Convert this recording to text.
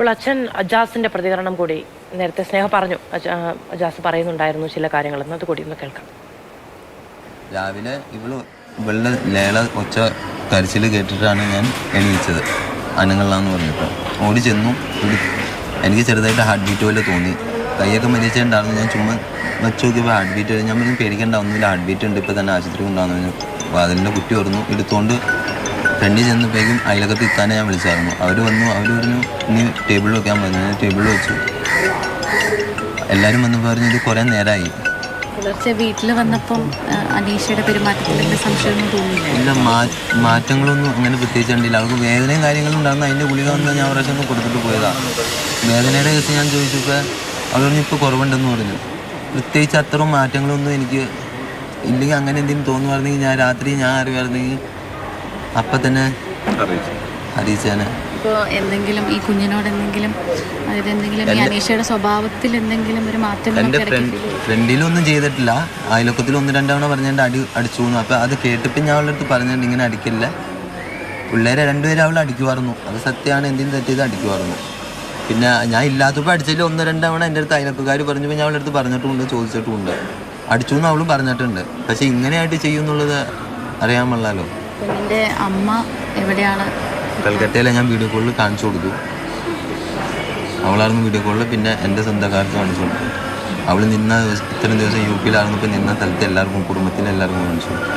ഇപ്പോൾ അച്ഛൻ അജാസിന്റെ പ്രതികരണം കൂടി നേരത്തെ സ്നേഹ പറഞ്ഞു, അജാസ് പറയുന്നുണ്ടായിരുന്നു ചില കാര്യങ്ങൾ, എന്നത് കൂടി ഒന്ന് കേൾക്കാം. രാവിലെ ഇവളുടെ ലേള ഒച്ച കരച്ചിൽ കേട്ടിട്ടാണ് ഞാൻ എണീച്ചത്. അനങ്ങളിലാന്ന് പറഞ്ഞിട്ട് ഓടി ചെന്നു. എനിക്ക് ചെറുതായിട്ട് ഹാർട്ട് ബീറ്റ് പോലെ തോന്നി. കൈയൊക്കെ മരിച്ചിട്ടുണ്ടായിരുന്നു. ഞാൻ ചുമ്മാ വെച്ച് നോക്കിയപ്പോൾ ഹാർട്ട് ബീറ്റ്. ഞാൻ പറഞ്ഞു പേടിക്കേണ്ട, ഒന്നുമില്ല, ഹാർട്ട് ബീറ്റ് ഉണ്ട്, ഇപ്പോൾ തന്നെ ആശുപത്രി ഉണ്ടാകുന്നു പറഞ്ഞു. വാതിലിൻ്റെ കുറ്റി തുറന്നു. എടുത്തുകൊണ്ട് ഫ്രണ്ടിൽ ചെന്നപ്പോഴേക്കും അയലകത്ത് ഇത്താനെ ഞാൻ വിളിച്ചായിരുന്നു. അവർ വന്നു. അവർ പറഞ്ഞു ഇനി ടേബിളിൽ വെക്കാൻ പറഞ്ഞു. ഞാൻ ടേബിളിൽ വെച്ചു. എല്ലാവരും വന്ന് പറഞ്ഞു ഇത് കുറേ നേരമായി. വീട്ടിൽ വന്നപ്പം അനീഷയുടെ പെരുമാറ്റത്തിൽ സംശയമൊന്നും തോന്നിയില്ല? ഇല്ല, മാറ്റങ്ങളൊന്നും അങ്ങനെ പ്രത്യേകിച്ച് കണ്ടില്ല. അവർക്ക് വേദനയും കാര്യങ്ങളും ഉണ്ടാകുന്ന അതിൻ്റെ ഗുളിക വന്ന് ഞാൻ പ്രാവശ്യം കൊടുത്തിട്ട് പോയതാണ്. വേദനയുടെ കേസ് ഞാൻ ചോദിച്ചപ്പോൾ അവർ പറഞ്ഞു ഇപ്പോൾ കുറവുണ്ടെന്ന് പറഞ്ഞു. പ്രത്യേകിച്ച് അത്രയും മാറ്റങ്ങളൊന്നും എനിക്ക് ഇല്ലെങ്കിൽ അങ്ങനെ എന്തെങ്കിലും തോന്നുമായിരുന്നെങ്കിൽ ഞാൻ രാത്രി ഞാൻ അറിയുമായിരുന്നെങ്കിൽ അപ്പം തന്നെ അറിയിച്ചേനെ. ഇപ്പോൾ എന്തെങ്കിലും ഈ കുഞ്ഞിനോട് എന്തെങ്കിലും, അതായത് എന്തെങ്കിലും ഈ അനീഷയുടെ സ്വഭാവത്തിൽ എന്തെങ്കിലും ഒരു മാറ്റം? എൻ്റെ ഫ്രണ്ടിലൊന്നും ചെയ്തിട്ടില്ല. അയൽവക്കത്തിൽ 1-2 തവണ പറഞ്ഞിട്ട് അടിച്ചു പോകുന്നു. അപ്പോൾ അത് കേട്ടിപ്പോൾ ഞാൻ അവളുടെ അടുത്ത് പറഞ്ഞിട്ടുണ്ട് ഇങ്ങനെ അടിക്കില്ല. പിള്ളേരെ 2 പേരും അവൾ അടിക്കുമായിരുന്നു. അത് സത്യമാണ്. എന്തെങ്കിലും തെറ്റിയത് അടിക്കുമായിരുന്നു. പിന്നെ ഞാൻ ഇല്ലാത്തപ്പോൾ അടിച്ചതിൽ 1-2 തവണ എൻ്റെ അടുത്ത് അയൽവക്കക്കാർ പറഞ്ഞപ്പോൾ ഞാൻ അവളുടെ അടുത്ത് പറഞ്ഞിട്ടുമുണ്ട്, ചോദിച്ചിട്ടുമുണ്ട്. അടിച്ചു എന്ന് അവളും പറഞ്ഞിട്ടുണ്ട്. പക്ഷേ ഇങ്ങനെയായിട്ട് ചെയ്യുമെന്നുള്ളത് അറിയാൻ പാടില്ലല്ലോ. കുഞ്ഞിൻ്റെ അമ്മ എവിടെയാണ്? കൽക്കട്ടയിലെ ഞാൻ വീഡിയോ കോളിൽ കാണിച്ചു കൊടുത്തു. അവളായിരുന്നു വീഡിയോ കോളിൽ. പിന്നെ എൻ്റെ സ്വന്തക്കാർക്ക് കാണിച്ചു കൊടുത്തു. അവൾ ഇത്രയും ദിവസം UP-യിലായിരുന്നപ്പോൾ നിന്ന സ്ഥലത്ത് എല്ലാവർക്കും, കുടുംബത്തിലെല്ലാവർക്കും കാണിച്ചു കൊടുത്തു.